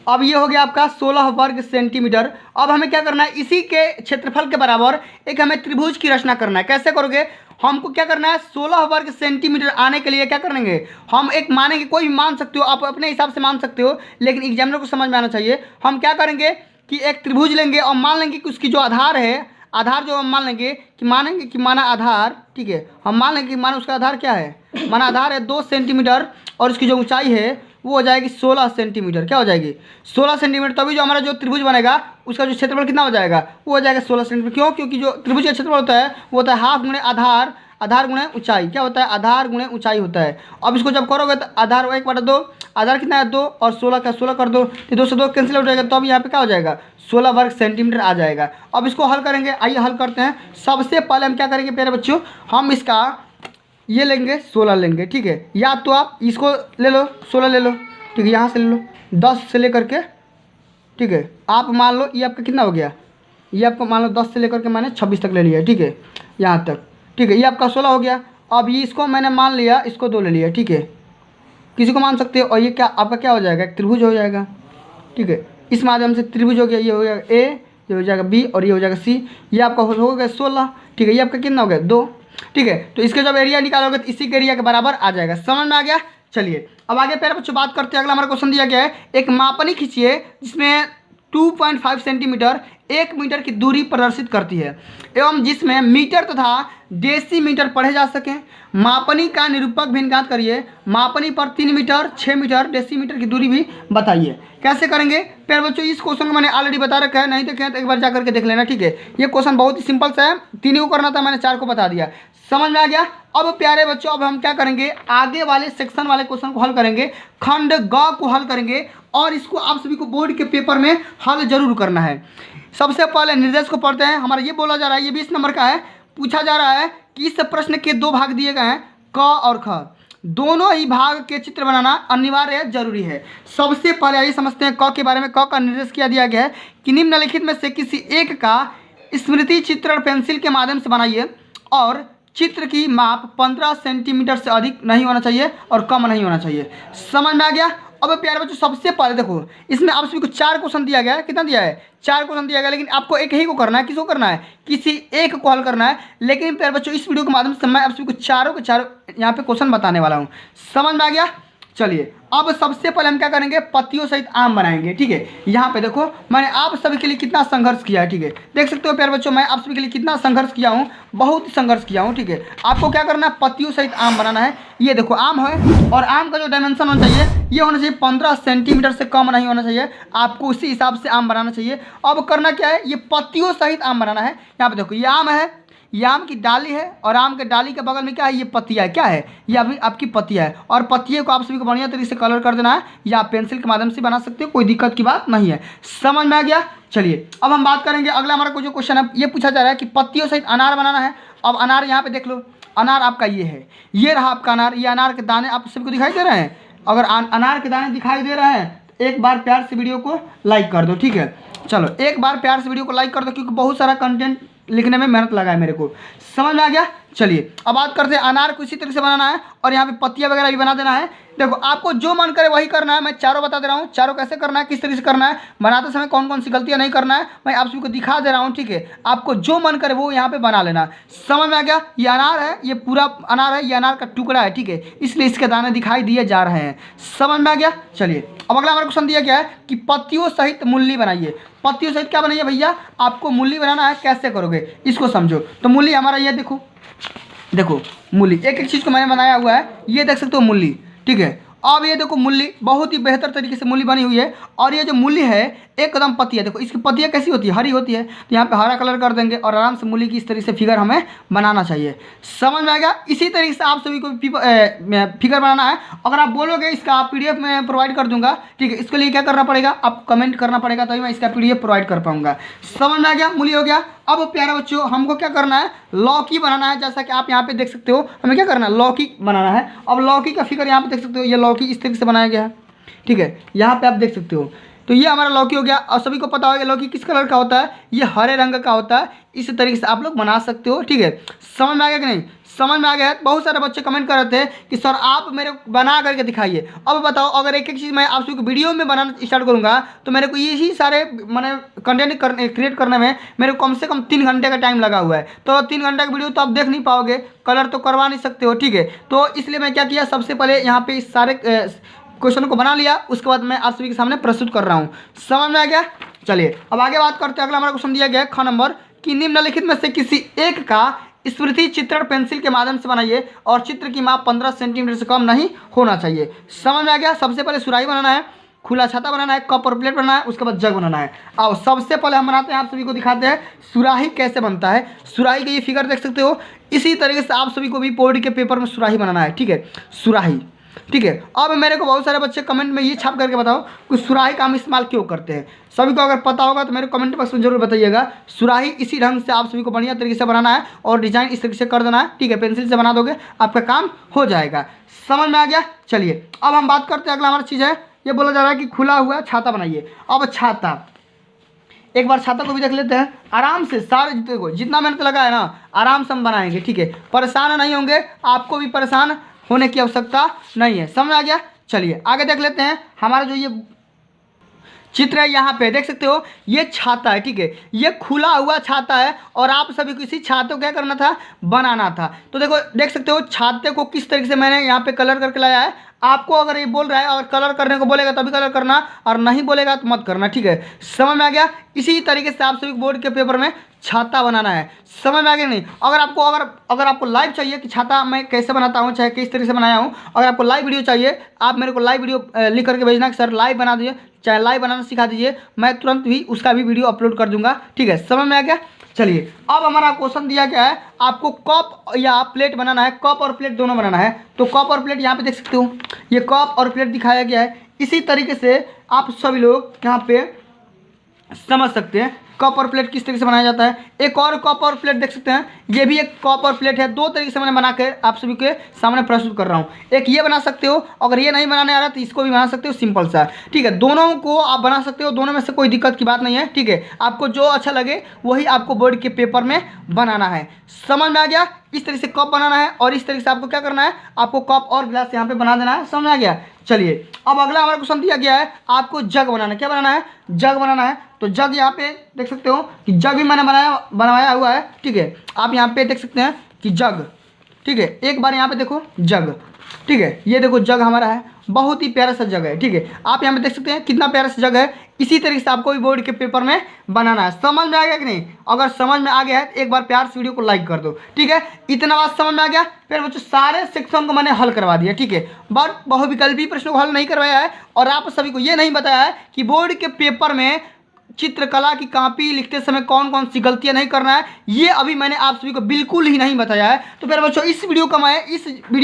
अब ये हो गया आपका 16 वर्ग सेंटीमीटर। अब हमें क्या करना है, इसी के क्षेत्रफल के बराबर एक हमें त्रिभुज की रचना करना है। कैसे करोगे, हमको क्या करना है 16 वर्ग सेंटीमीटर आने के लिए क्या करेंगे, हम एक मानेंगे, कोई भी मान सकते हो आप अपने हिसाब से मान सकते हो, लेकिन एग्जामिनर को समझ में आना चाहिए। हम क्या करेंगे कि एक त्रिभुज लेंगे और मान लेंगे कि उसकी जो आधार है, आधार जो हम मान लेंगे कि मानेंगे कि माना आधार, ठीक है। हम मान लेंगे कि माना उसका आधार क्या है, माना आधार है 2 सेंटीमीटर और उसकी जो ऊंचाई है वो हो जाएगी 16 सेंटीमीटर। क्या हो जाएगी 16 सेंटीमीटर। तभी जो हमारा जो त्रिभुज बनेगा उसका जो क्षेत्रफल कितना हो जाएगा, वो हो जाएगा 16 सेंटीमीटर। क्यों, क्योंकि जो त्रिभुज का क्षेत्रफल होता है वो होता है हाफ गुणे आधार, आधार गुणे ऊंचाई, क्या होता है आधार गुणे ऊंचाई होता है। अब इसको जब करोगे तो आधार 1/2, आधार कितना है 2 और 16 का 16 कर दो तो 2 से 2 कैंसिल हो जाएगा। तो अब यहाँ पे क्या हो जाएगा 16 वर्ग सेंटीमीटर आ जाएगा। अब इसको हल करेंगे, आइए हल करते हैं। सबसे पहले हम क्या करेंगे प्यारे बच्चों, हम इसका ये लेंगे 16 लेंगे, ठीक है। या तो आप इसको ले लो 16 ले लो, ठीक है। यहाँ से ले लो 10 से लेकर के, ठीक है। आप मान लो ये आपका कितना हो गया, ये आपको मान लो 10 से लेकर के मैंने 26 तक ले लिया, ठीक है, यहाँ तक, ठीक है। ये आपका 16 हो गया। अब ये इसको मैंने मान लिया, इसको 2 ले लिया, ठीक है। किसी को मान सकते हो। और ये क्या आपका क्या हो जाएगा, एक त्रिभुज हो जाएगा, ठीक है। इस माध्यम से त्रिभुज हो गया, ये हो जाएगा ए, ये हो जाएगा बी और ये हो जाएगा सी। ये आपका हो गया 16, ठीक है। ये आपका कितना हो गया 2, ठीक है। तो इसके जब एरिया निकालोगे तो इसी के एरिया के बराबर आ जाएगा। समझ में आ गया। चलिए अब आगे प्यारे बच्चों बात करते हैं। अगला हमारा क्वेश्चन दिया गया है, एक मापनी खींचिए जिसमें 2.5 सेंटीमीटर 1 मीटर की दूरी प्रदर्शित करती है एवं जिसमें मीटर तथा डेसीमीटर पढ़े जा सकें। मापनी का निरूपक भिन्नगात करिए। मापनी पर 3 मीटर 6 मीटर डेसीमीटर की दूरी भी बताइए। कैसे करेंगे प्यारे बच्चों, इस क्वेश्चन को मैंने ऑलरेडी बता रखा है, नहीं देखे हैं तो एक बार जा करके देख लेना, ठीक है। ये क्वेश्चन बहुत ही सिंपल सा है, 3 को करना था, मैंने 4 को बता दिया। समझ में आ गया। अब प्यारे बच्चों अब हम क्या करेंगे, आगे वाले सेक्शन वाले क्वेश्चन को हल करेंगे, खंड ग को हल करेंगे और इसको आप सभी को बोर्ड के पेपर में हल जरूर करना है। सबसे पहले निर्देश को पढ़ते हैं। हमारा ये बोला जा रहा है, ये 20 नंबर का है, पूछा जा रहा है कि इस प्रश्न के 2 भाग दिए गए हैं, क और ख। दोनों ही भाग के चित्र बनाना अनिवार्य जरूरी है। सबसे पहले आइए समझते हैं क के बारे में। क का निर्देश किया दिया गया है कि निम्नलिखित में से किसी एक का स्मृति चित्रण पेंसिल के माध्यम से बनाइए और चित्र की माप 15 सेंटीमीटर से अधिक नहीं होना चाहिए और कम नहीं होना चाहिए। समझ में आ गया। अब प्यारे बच्चों सबसे पहले देखो, इसमें आप सभी को 4 क्वेश्चन दिया गया है। कितना दिया है 4 क्वेश्चन दिया गया, लेकिन आपको एक ही को करना है। किसको करना है, किसी एक को हल करना है। लेकिन प्यारे बच्चों इस वीडियो के माध्यम से मैं आप सभी को चारों के चारों यहाँ पे क्वेश्चन बताने वाला हूँ। समझ में आ गया। चलिए अब सबसे पहले हम क्या करेंगे, पत्तियों सहित आम बनाएंगे, ठीक है। यहाँ पे देखो मैंने आप सभी के लिए कितना संघर्ष किया है, ठीक है। देख सकते हो प्यारे बच्चों मैं आप सभी के लिए कितना संघर्ष किया हूँ, बहुत संघर्ष किया हूँ, ठीक है। आपको क्या करना है, पत्तियों सहित आम बनाना है। ये देखो आम है और आम का जो डायमेंशन होना चाहिए ये होना चाहिए 15 सेंटीमीटर से कम नहीं होना चाहिए। आपको उसी हिसाब से आम बनाना चाहिए। अब करना क्या है, ये पत्तियों सहित आम बनाना है। यहाँ पे देखो ये आम है, ये आम की डाली है और आम के डाली के बगल में क्या है, ये पत्तियाँ है। क्या है, ये अभी आपकी पत्तियाँ है। और पत्तियों को आप सभी को बढ़िया तरीके से कलर कर देना है या पेंसिल के माध्यम से बना सकते हो, कोई दिक्कत की बात नहीं है। समझ में आ गया। चलिए अब हम बात करेंगे, अगला हमारा को जो क्वेश्चन है ये पूछा जा रहा है कि पत्तियों सहित अनार बनाना है। अब अनार यहाँ पे देख लो, अनार आपका ये है, ये रहा आपका अनार। ये अनार के दाने आप सभी को दिखाई दे रहे हैं, अगर अनार के दाने दिखाई दे रहे हैं तो एक बार प्यार से वीडियो को लाइक कर दो, ठीक है। चलो एक बार प्यार से वीडियो को लाइक कर दो, क्योंकि बहुत सारा कंटेंट लिखने में मेहनत लगा है मेरे को, समझ में आ गया। चलिए अब बात करते हैं, अनार को इसी तरह से बनाना है और यहाँ पे पत्तियाँ वगैरह भी बना देना है। देखो आपको जो मन करे वही करना है, मैं चारों बता दे रहा हूँ, चारों कैसे करना है, किस तरीके से करना है, बनाते समय कौन कौन सी गलतियाँ नहीं करना है, मैं आप सभी को दिखा दे रहा हूँ, ठीक है। आपको जो मन करे वो यहाँ पे बना लेना, समझ में आ गया। ये अनार है, ये पूरा अनार है, ये अनार का टुकड़ा है, ठीक है, इसलिए इसके दाने दिखाई दिए जा रहे हैं, समझ में आ गया। चलिए अब अगला हमारा क्वेश्चन दिया गया है कि पत्तियों सहित मूली बनाइए। पत्तियों सहित क्या बनाइए भैया, आपको मूली बनाना है, कैसे करोगे इसको समझो। तो मूली हमारा ये देखो, देखो मूली एक एक चीज़ को मैंने बनाया हुआ है, ये देख सकते हो मूली, ठीक है। अब ये देखो मूली बहुत ही बेहतर तरीके से मूली बनी हुई है, और ये जो मूली है एकदम पत्ती है, देखो इसकी पत्तियाँ कैसी होती है, हरी होती है, तो यहाँ पे हरा कलर कर देंगे और आराम से मूली की इस तरीके से फिगर हमें बनाना चाहिए, समझ में आ गया। इसी तरीके से आप सभी को फिगर बनाना है। अगर आप बोलोगे इसका आप PDF में प्रोवाइड कर दूंगा, ठीक है, इसके लिए क्या करना पड़ेगा, आपको कमेंट करना पड़ेगा, तभी मैं इसका PDF प्रोवाइड कर पाऊंगा, समझ में आ गया। मूली हो गया। अब प्यारे बच्चों हमको क्या करना है, लौकी बनाना है, जैसा कि आप यहाँ पे देख सकते हो, हमें क्या करना है, लौकी बनाना है। अब लौकी का फिगर यहाँ पे देख सकते हो, ये लौकी इस तरीके से बनाया गया है, ठीक है, यहाँ पे आप देख सकते हो। तो ये हमारा लौकी हो गया। और सभी को पता होगा लौकी किस कलर का होता है, ये हरे रंग का होता है। इसी तरीके से आप लोग बना सकते हो, ठीक है। समझ में आ गया कि नहीं, समझ में आ गया है। बहुत सारे बच्चे कमेंट कर रहे थे कि सर आप मेरे को बना करके दिखाइए। अब बताओ, अगर एक एक चीज़ मैं आप सभी को वीडियो में बनाना स्टार्ट करूँगा तो मेरे को यही सारे मैंने कंटेंट क्रिएट करने में मेरे को कम से कम 3 घंटे का टाइम लगा हुआ है। तो 3 घंटे का वीडियो तो आप देख नहीं पाओगे, कलर तो करवा नहीं सकते हो, ठीक है। तो इसलिए मैं क्या किया, सबसे पहले यहाँ पे इस सारे क्वेश्चन को बना लिया, उसके बाद मैं आप सभी के सामने प्रस्तुत कर रहा हूँ, समझ में आ गया। चलिए अब आगे बात करते हैं। अगला हमारा क्वेश्चन दिया गया है ख नंबर कि निम्नलिखित में से किसी एक का स्मृति चित्रण पेंसिल के माध्यम से बनाइए और चित्र की माप 15 सेंटीमीटर से कम नहीं होना चाहिए, समझ में आ गया। सबसे पहले सुराही बनाना है, खुला छाता बनाना है, कप और प्लेट बनाना है, उसके बाद जग बनाना है। आओ सबसे पहले हम बनाते हैं, आप सभी को दिखाते हैं सुराही कैसे बनता है। सुराही का ये फिगर देख सकते हो, इसी तरीके से आप सभी को भी बोर्ड के पेपर में सुराही बनाना है, ठीक है, सुराही, ठीक है। अब मेरे को बहुत सारे बच्चे कमेंट में ये छाप करके बताओ कि सुराही का हम इस्तेमाल क्यों करते हैं। सभी को अगर पता होगा तो मेरे कमेंट बॉक्स में जरूर बताइएगा। सुराही इसी ढंग से आप सभी को बढ़िया तरीके से बनाना है और डिजाइन इस तरीके से कर देना है, ठीक है। पेंसिल से बना दोगे आपका काम हो जाएगा, समझ में आ गया। चलिए अब हम बात करते हैं, अगला हमारा चीज़ है, ये बोला जा रहा है कि खुला हुआ छाता बनाइए। अब छाता, एक बार छाता को भी देख लेते हैं, आराम से सारे देखो जितना मेहनत लगा है ना, आराम से हम बनाएंगे, ठीक है। परेशान नहीं होंगे, आपको भी परेशान होने की आवश्यकता नहीं है, समझ आ गया। चलिए आगे देख लेते हैं। हमारा जो ये चित्र है यहाँ पे देख सकते हो, ये छाता है, ठीक है, ये खुला हुआ छाता है और आप सभी को इसी छाते को क्या करना था, बनाना था। तो देखो देख सकते हो छाते को किस तरीके से मैंने यहाँ पे कलर करके लाया है। आपको अगर ये बोल रहा है, अगर कलर करने को बोलेगा तभी कलर करना, और नहीं बोलेगा तो मत करना, ठीक है, समझ में आ गया। इसी तरीके से आप सभी बोर्ड के पेपर में छाता बनाना है, समझ में आ गया नहीं। अगर आपको लाइव चाहिए कि छाता मैं कैसे बनाता हूँ, चाहे किस तरीके से बनाया हूँ, अगर आपको लाइव वीडियो चाहिए आप मेरे को लाइव वीडियो लिख करके भेजना कि सर लाइव बना दीजिए, चाहे लाइव बनाना सिखा दीजिए, मैं तुरंत भी उसका भी वीडियो अपलोड कर दूंगा, ठीक है, समझ में आ गया। चलिए अब हमारा क्वेश्चन दिया गया है, आपको कप या प्लेट बनाना है, कप और प्लेट दोनों बनाना है। तो कप और प्लेट यहाँ पे देख सकते हो, ये कप और प्लेट दिखाया गया है। इसी तरीके से आप सभी लोग यहाँ पे समझ सकते हैं कप और प्लेट किस तरीके से बनाया जाता है। एक और कप और प्लेट देख सकते हैं, ये भी एक कप और प्लेट है। दो तरीके से मैंने बना के आप सभी के सामने प्रस्तुत कर रहा हूँ। एक ये बना सकते हो, अगर ये नहीं बनाने आ रहा तो इसको भी बना सकते हो, सिंपल सा, ठीक है। दोनों को आप बना सकते हो, दोनों में से कोई दिक्कत की बात नहीं है, ठीक है। आपको जो अच्छा लगे वही आपको बोर्ड के पेपर में बनाना है, समझ में आ गया। इस तरीके से कप बनाना है और इस तरीके से आपको क्या करना है, आपको कप और गिलास यहाँ पे बना देना है, समझ में आ गया। चलिए अब अगला हमारा क्वेश्चन दिया गया है, आपको जग बनाना है। क्या बनाना है, जग बनाना है। तो जग यहाँ पे देख सकते हो कि जग भी मैंने बनवाया हुआ है, ठीक है। आप यहाँ पे देख सकते हैं कि जग, ठीक है, एक बार यहाँ पे देखो जग, ठीक है, ये देखो जग हमारा है, बहुत ही प्यारा सा जग है, ठीक है। आप यहाँ पे देख सकते हैं कितना प्यारा सा जग है। इसी तरीके से आपको भी बोर्ड के पेपर में बनाना है, समझ में आ गया कि नहीं। अगर समझ में आ गया है तो एक बार प्यार से वीडियो को लाइक कर दो, ठीक है। इतना बात समझ में आ गया। फिर बच्चों सारे सेक्शन को मैंने हल करवा दिया, ठीक है, बट बहुविकल्पी प्रश्नों को हल नहीं करवाया है और आप सभी को ये नहीं बताया है कि बोर्ड के पेपर में चित्रकला की कॉपी लिखते समय कौन कौन सी गलतियां नहीं करना है, ये अभी मैंने आप सभी को बिल्कुल ही नहीं बताया है। तो प्यारे बच्चों, इस वीडियो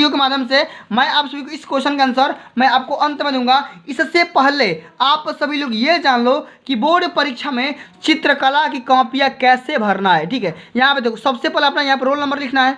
के माध्यम से मैं आप सभी को इस क्वेश्चन का आंसर मैं आपको अंत में दूंगा। इससे पहले आप सभी लोग ये जान लो कि बोर्ड परीक्षा में चित्रकला की कॉपियाँ कैसे भरना है। ठीक है, यहाँ पे देखो, सबसे पहले अपना यहाँ पर रोल नंबर लिखना है।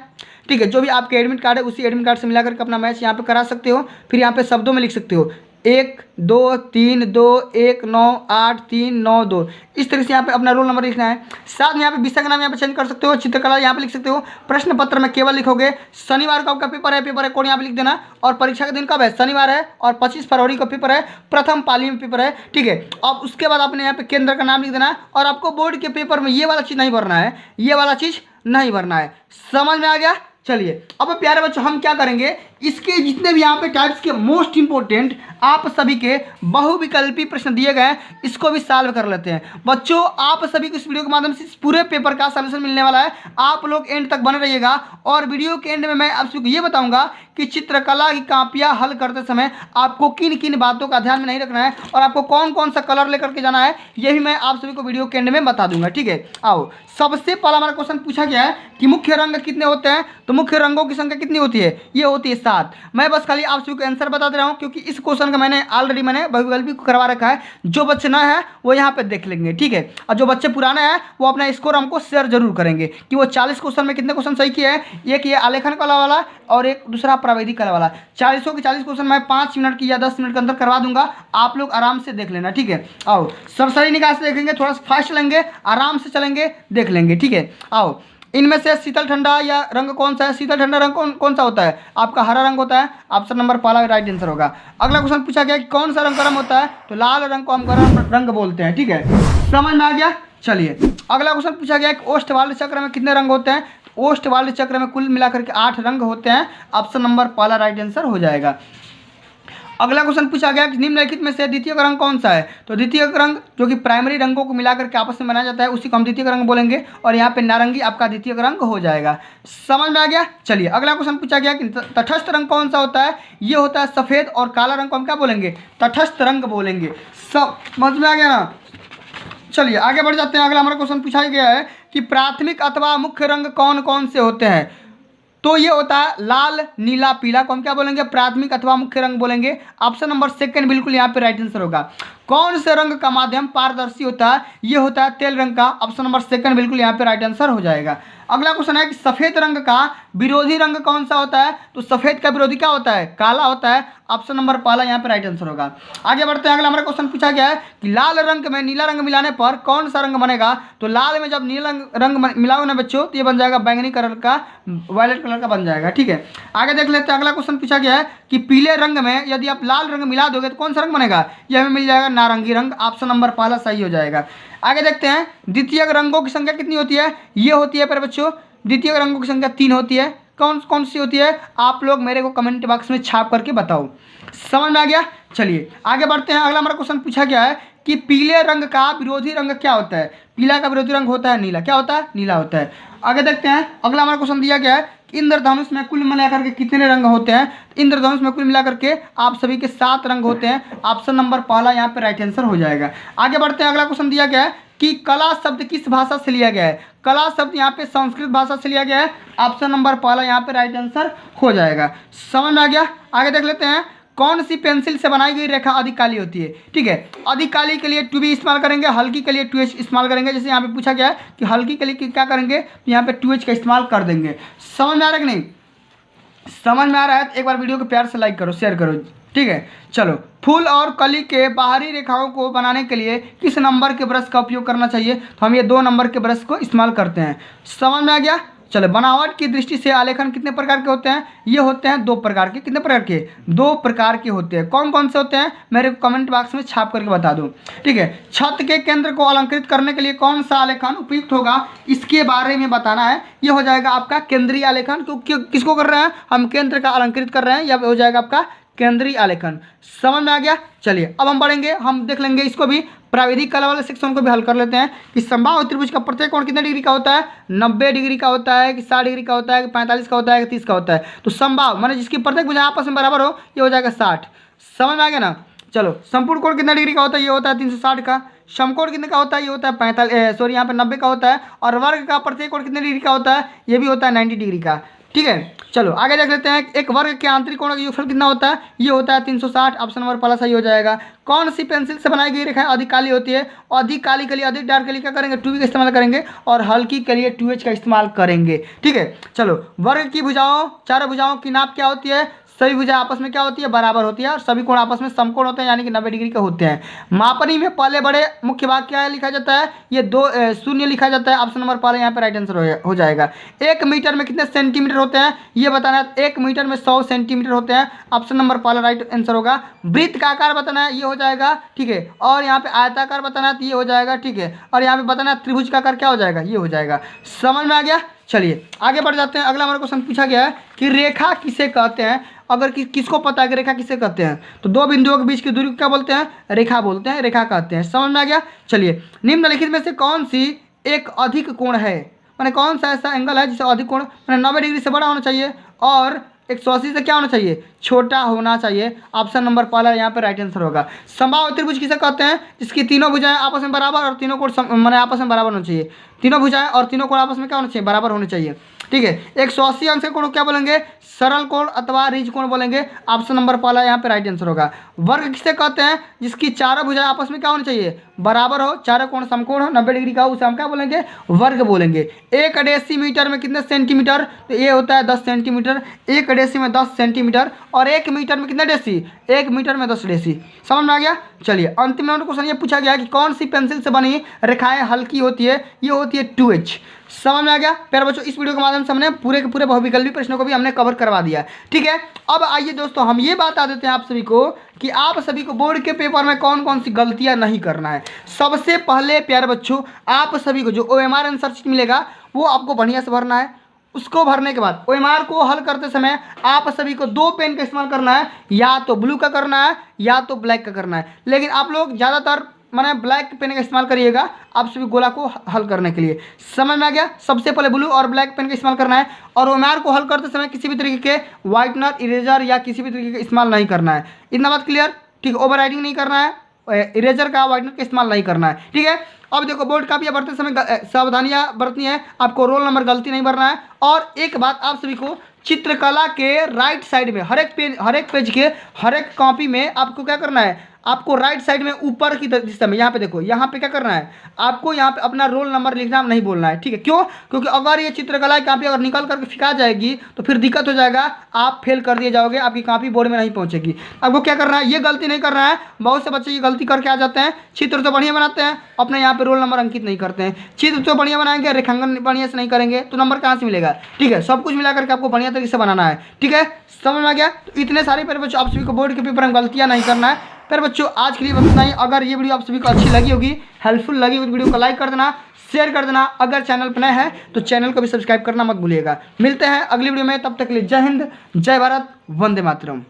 ठीक है, जो भी आपके एडमिट कार्ड है उसी एडमिट कार्ड से मिलाकर के अपना मैच यहाँ पे करा सकते हो। फिर यहाँ पे शब्दों में लिख सकते हो 1 2 3 2 1 9 8 3 9 2, इस तरह से यहाँ पे अपना रोल नंबर लिखना है। साथ में यहाँ पे विषय का नाम यहाँ पे चेंज कर सकते हो, चित्रकला यहाँ पे लिख सकते हो। प्रश्न पत्र में केवल लिखोगे शनिवार को आपका पेपर है कोड यहाँ पे लिख देना। और परीक्षा का दिन कब है, शनिवार है, और 25 फरवरी को पेपर है, प्रथम पाली में पेपर है। ठीक है, अब उसके बाद आपने यहाँ पे केंद्र का नाम लिख देना। और आपको बोर्ड के पेपर में ये वाला चीज़ नहीं भरना है, ये वाला चीज़ नहीं भरना है। समझ में आ गया? चलिए, अब प्यारे बच्चों हम क्या करेंगे, इसके जितने भी यहाँ पे टाइप्स के मोस्ट इंपोर्टेंट आप सभी के बहुविकल्पी प्रश्न दिए गए हैं, इसको भी सॉल्व कर लेते हैं। बच्चों, आप सभी को इस वीडियो के माध्यम से इस पूरे पेपर का सलूशन मिलने वाला है। आप लोग एंड तक बने रहिएगा। और वीडियो के एंड में मैं आप सभी को ये बताऊंगा कि चित्रकला की कॉपियाँ हल करते समय आपको किन किन बातों का ध्यान में नहीं रखना है और आपको कौन कौन सा कलर लेकर के जाना है, ये भी मैं आप सभी को वीडियो के एंड में बता दूंगा। ठीक है, आओ, सबसे पहला हमारा क्वेश्चन पूछा गया है कि मुख्य रंग कितने होते हैं। तो मुख्य रंगों की संख्या कितनी होती है, ये होती है 7। मैं बस खाली आप सभी को आंसर बता दे रहा हूँ, क्योंकि इस क्वेश्चन का मैंने ऑलरेडी बहुविकल्पी को करवा रखा है। जो बच्चे नए हैं वो यहाँ पे देख लेंगे। ठीक है, और जो बच्चे पुराने हैं वो अपना स्कोर हमको शेयर जरूर करेंगे कि वो 40 क्वेश्चन में कितने क्वेश्चन सही किए हैं। एक ये आलेखन कला वाला और एक दूसरा प्रावैधिक कला वाला। 40 के 40 क्वेश्चन मैं 5 मिनट की या 10 मिनट के अंदर करवा दूंगा, आप लोग आराम से देख लेना। ठीक है, आओ, सब सही निकाल से देखेंगे, थोड़ा सा फास्ट चलेंगे, आराम से चलेंगे, देख लेंगे। ठीक है, आओ, इनमें से शीतल ठंडा या रंग कौन सा है, शीतल ठंडा रंग कौन सा होता है, आपका हरा रंग होता है। ऑप्शन नंबर पहला राइट आंसर होगा। अगला क्वेश्चन पूछा गया कि कौन सा रंग गर्म होता है, तो लाल रंग को हम गर्म रंग बोलते हैं। ठीक है, समझ में आ गया? चलिए, अगला क्वेश्चन पूछा गया कि ओष्ठवाल्य चक्र में कितने रंग होते हैं। ओष्ठवाल्य चक्र में कुल मिलाकर के 8 रंग होते हैं। ऑप्शन नंबर पहला राइट आंसर हो जाएगा। अगला क्वेश्चन पूछा गया कि निम्नलिखित में से द्वितीय रंग कौन सा है। तो द्वितीय रंग जो कि प्राइमरी रंगों को मिलाकर के आपस में बनाया जाता है, उसी को हम द्वितीय रंग बोलेंगे। और यहाँ पे नारंगी आपका द्वितीय रंग हो जाएगा। समझ में आ गया? चलिए, अगला क्वेश्चन पूछा गया कि तटस्थ रंग कौन सा होता है। ये होता है सफ़ेद, और काला रंग को हम क्या बोलेंगे, तटस्थ रंग बोलेंगे। समझ में आ गया ना? चलिए आगे बढ़ जाते हैं। अगला हमारा क्वेश्चन पूछा गया है कि प्राथमिक अथवा मुख्य रंग कौन कौन से होते हैं। तो ये होता है लाल, नीला, पीला को हम क्या बोलेंगे, प्राथमिक अथवा मुख्य रंग बोलेंगे। ऑप्शन नंबर सेकंड बिल्कुल यहाँ पे राइट आंसर होगा। कौन से रंग का माध्यम पारदर्शी होता है, ये होता है तेल रंग का। ऑप्शन नंबर सेकंड बिल्कुल यहाँ पे राइट आंसर हो जाएगा। अगला क्वेश्चन है कि सफ़ेद रंग का विरोधी रंग कौन सा होता है। तो सफ़ेद का विरोधी क्या होता है, काला होता है। ऑप्शन नंबर पहला यहाँ पे राइट आंसर होगा। आगे बढ़ते हैं। अगला हमारा क्वेश्चन पूछा गया है कि लाल रंग में नीला रंग मिलाने पर कौन सा रंग बनेगा। तो लाल में जब नीला रंग मिलाओगे ना बच्चों, तो ये बन जाएगा बैंगनी कलर का, वायलेट कलर का बन जाएगा। ठीक है, आगे देख लेते हैं। अगला क्वेश्चन पूछा गया है कि पीले रंग में यदि आप लाल रंग मिला दोगे तो कौन सा रंग बनेगा, यह हमें मिल जाएगा नारंगी रंग। ऑप्शन नंबर पहला सही हो जाएगा। आगे देखते हैं द्वितीय रंगों की संख्या कितनी होती है। ये होती है पर बच्चों द्वितीय रंगों की संख्या 3 होती है। कौन कौन सी होती है, आप लोग मेरे को कमेंट बॉक्स में छाप करके बताओ। समझ में आ गया? चलिए आगे बढ़ते हैं। अगला हमारा क्वेश्चन पूछा गया है कि पीले रंग का विरोधी रंग क्या होता है। पीला का विरोधी रंग होता है नीला। क्या होता है, नीला होता है। आगे देखते हैं। अगला हमारा क्वेश्चन दिया गया है इंद्रधनुष में कुल मिलाकर के कितने रंग होते हैं। इंद्रधनुष में कुल मिलाकर के आप सभी के 7 रंग होते हैं। ऑप्शन नंबर पहला यहाँ पे राइट आंसर हो जाएगा। आगे बढ़ते हैं। अगला क्वेश्चन दिया गया है कि कला शब्द किस भाषा से लिया गया है। कला शब्द यहाँ पे संस्कृत भाषा से लिया गया है। ऑप्शन नंबर पहला यहाँ पे राइट आंसर हो जाएगा। समझ में आ गया? आगे देख लेते हैं। कौन सी पेंसिल से बनाई गई रेखा अधिक काली होती है। ठीक है, अधिक काली के लिए 2B इस्तेमाल करेंगे, हल्की के लिए 2H इस्तेमाल करेंगे। जैसे यहाँ पे पूछा गया है कि हल्की के लिए क्या करेंगे, तो यहाँ पे 2H का इस्तेमाल कर देंगे। समझ में आ रहा है कि नहीं? समझ में आ रहा है तो एक बार वीडियो को प्यार से लाइक करो, शेयर करो। ठीक है, चलो। फूल और कली के बाहरी रेखाओं को बनाने के लिए किस नंबर के ब्रश का उपयोग करना चाहिए। तो हम ये 2 नंबर के ब्रश को इस्तेमाल करते हैं। समझ में आ गया? चलो, बनावट की दृष्टि से आलेखन कितने प्रकार के होते हैं। ये होते हैं 2 प्रकार के। कितने प्रकार के, 2 प्रकार के होते हैं। कौन कौन से होते हैं, मेरे को कमेंट बॉक्स में छाप करके बता दो। ठीक है, छत के केंद्र को अलंकृत करने के लिए कौन सा आलेखन उपयुक्त होगा, इसके बारे में बताना है। ये हो जाएगा आपका केंद्रीय आलेखन। किसको कर रहे हैं हम, केंद्र का अलंकृत कर रहे हैं, या हो जाएगा आपका केंद्रीय आलेखन। समझ में आ गया? चलिए अब हम बढ़ेंगे, हम देख लेंगे इसको भी, प्राविधिक कला वाले सेक्शन को भी हल कर लेते हैं कि समबाहु त्रिभुज का प्रत्येक कोण कितने डिग्री का होता है। 90 डिग्री का होता है कि 60 डिग्री का होता है कि 45 का होता है कि 30 का होता है। तो समबाहु माने जिसकी प्रत्येक भुजा आपस में बराबर हो, ये हो जाएगा 60। समझ में आ गया ना? चलो, संपूर्ण कोण कितना डिग्री का होता है, ये होता है 360 का। समकोण कितने का होता है, ये होता है 45 सॉरी यहाँ पे 90 का होता है। और वर्ग का प्रत्येक कोण कितने डिग्री का होता है, ये भी होता है 90 डिग्री का। ठीक है, चलो आगे देख लेते हैं। एक वर्ग के आंतरिक कोण का योगफल कितना होता है, ये होता है 360। ऑप्शन नंबर पहला सही हो जाएगा। कौन सी पेंसिल से बनाई गई रेखा अधिक काली होती है, अधिक काली के लिए अधिक डार्क के लिए क्या करेंगे, 2B का इस्तेमाल करेंगे, और हल्की के लिए 2H का इस्तेमाल करेंगे। ठीक है, चलो वर्ग की भुजाओं, चारों भुजाओं की नाप क्या होती है, सभी भुजाएं आपस में क्या होती है, बराबर होती है, और सभी कोण आपस में समकोण होते हैं, यानी कि 90 डिग्री के होते हैं। मापनी में पहले बड़े मुख्य भाग क्या लिखा जाता है, ये 2 शून्य लिखा जाता है। ऑप्शन नंबर पहले यहाँ पे राइट आंसर हो जाएगा। 1 मीटर में कितने सेंटीमीटर होते हैं, ये बताना है। 1 मीटर में 100 सेंटीमीटर होते हैं। ऑप्शन नंबर पहला राइट आंसर होगा। वृत्त का आकार बताना है, ये हो जाएगा। ठीक है, और यहाँ पे आयताकार बताना है, तो ये हो जाएगा। ठीक है, और यहाँ पे बताना है त्रिभुज का आकार क्या हो जाएगा, ये हो जाएगा। समझ में आ गया। चलिए आगे बढ़ जाते हैं। अगला हमारा क्वेश्चन पूछा गया है कि रेखा किसे कहते हैं। अगर किसको पता है कि रेखा किसे कहते हैं, तो दो बिंदुओं के बीच की दूरी को क्या बोलते हैं, रेखा बोलते हैं, रेखा कहते हैं। समझ में आ गया। चलिए, निम्नलिखित में से कौन सी एक अधिक कोण है, माने कौन सा ऐसा एंगल है जिसे अधिक कोण, माने 90 डिग्री से बड़ा होना चाहिए और 180 से क्या होना चाहिए, छोटा होना चाहिए। ऑप्शन नंबर पहला यहाँ पे राइट आंसर होगा। समबाहु त्रिभुज किसे कहते हैं, जिसकी तीनों भुजाएं आपस में बराबर और तीनों कोण माने आपस में बराबर होना चाहिए। तीनों भुजाएं और तीनों कोण आपस में क्या होना चाहिए, बराबर होने चाहिए। ठीक है, 180 अंश के कोण को क्या बोलेंगे, सरल कोण अथवा रिज कोण बोलेंगे। ऑप्शन नंबर पहला यहाँ पे राइट आंसर होगा। वर्ग किसे कहते हैं, जिसकी चारों भुजाएं आपस में क्या होनी चाहिए, बराबर हो, चारों कोण समकोण हो, 90 डिग्री का हो, उसे हम क्या बोलेंगे, वर्ग बोलेंगे। 1 डेसीमीटर में कितने सेंटीमीटर, तो ये होता है 10 सेंटीमीटर। 1 डेसी में 10 सेंटीमीटर, और 1 मीटर में कितने डेसी, 1 मीटर में 10 डेसी। समझ में आ गया। चलिए अंतिम नंबर क्वेश्चन ये पूछा गया कि कौन सी पेंसिल से बनी रेखाएं हल्की होती है, ये होती है 2H। समझ में आ गया प्यारे बच्चों। इस वीडियो के माध्यम से हमने पूरे के पूरे बहुविकल्पी प्रश्नों को भी हमने कवर करवा दिया। ठीक है, अब आइए दोस्तों हम ये बता देते हैं आप सभी को कि आप सभी को बोर्ड के पेपर में कौन कौन सी गलतियां नहीं करना है। सबसे पहले प्यारे बच्चों, आप सभी को जो OMR आंसर शीट मिलेगा वो आपको बढ़िया से भरना है। उसको भरने के बाद OMR को हल करते समय आप सभी को 2 पेन का इस्तेमाल करना है, या तो ब्लू का करना है या तो ब्लैक का करना है। लेकिन आप लोग ज़्यादातर माने ब्लैक पेन का इस्तेमाल करिएगा आप सभी गोला को हल करने के लिए। समझ में आ गया। सबसे पहले ब्लू और ब्लैक पेन का इस्तेमाल करना है, और OMR को हल करते समय किसी भी तरीके के व्हाइटनर, इरेजर या किसी भी तरीके का इस्तेमाल नहीं करना है। इतना बात क्लियर। ठीक है, ओवर राइटिंग नहीं करना है, इरेजर का व्हाइटनर का इस्तेमाल नहीं करना है। ठीक है, अब देखो बोर्ड कापियाँ भरते समय सावधानियाँ बरतनी है, आपको रोल नंबर गलती नहीं भरना है। और एक बात आप सभी को, चित्रकला के राइट साइड में हर एक पेज के हर एक कॉपी में आपको क्या करना है, आपको राइट साइड में ऊपर की दिशा में यहाँ पे देखो, यहाँ पे क्या करना है, आपको यहाँ पे अपना रोल नंबर लिखना नहीं बोलना है। ठीक है, क्यों, क्योंकि अगर ये चित्रकला की कॉपी अगर निकल करके फिका जाएगी तो फिर दिक्कत हो जाएगा, आप फेल कर दिए जाओगे, आपकी कॉपी बोर्ड में नहीं पहुँचेगी। आपको क्या करना है, ये गलती नहीं करना है। बहुत से बच्चे ये गलती करके आ जाते हैं, चित्र तो बढ़िया बनाते हैं, अपने यहाँ पे रोल नंबर अंकित नहीं करते हैं। चित्र तो बढ़िया बनाएंगे, रेखांकन बढ़िया से नहीं करेंगे, तो नंबर कहाँ से मिलेगा। ठीक है, सब कुछ मिला करके आपको बढ़िया तरीके से बनाना है। ठीक है, समझ में आ गया। तो इतने सारे पेपर बच्चों आप सभी को बोर्ड के पेपर में गलतियाँ नहीं करना है। फिर बच्चों आज के लिए बस इतना ही। अगर ये वीडियो आप सभी को अच्छी लगी होगी, हेल्पफुल लगी होगी, वीडियो को लाइक कर देना, शेयर कर देना। अगर चैनल पर नए हैं तो चैनल को भी सब्सक्राइब करना मत भूलिएगा। मिलते हैं अगली वीडियो में, तब तक के लिए जय हिंद, जय भारत, वंदे मातरम।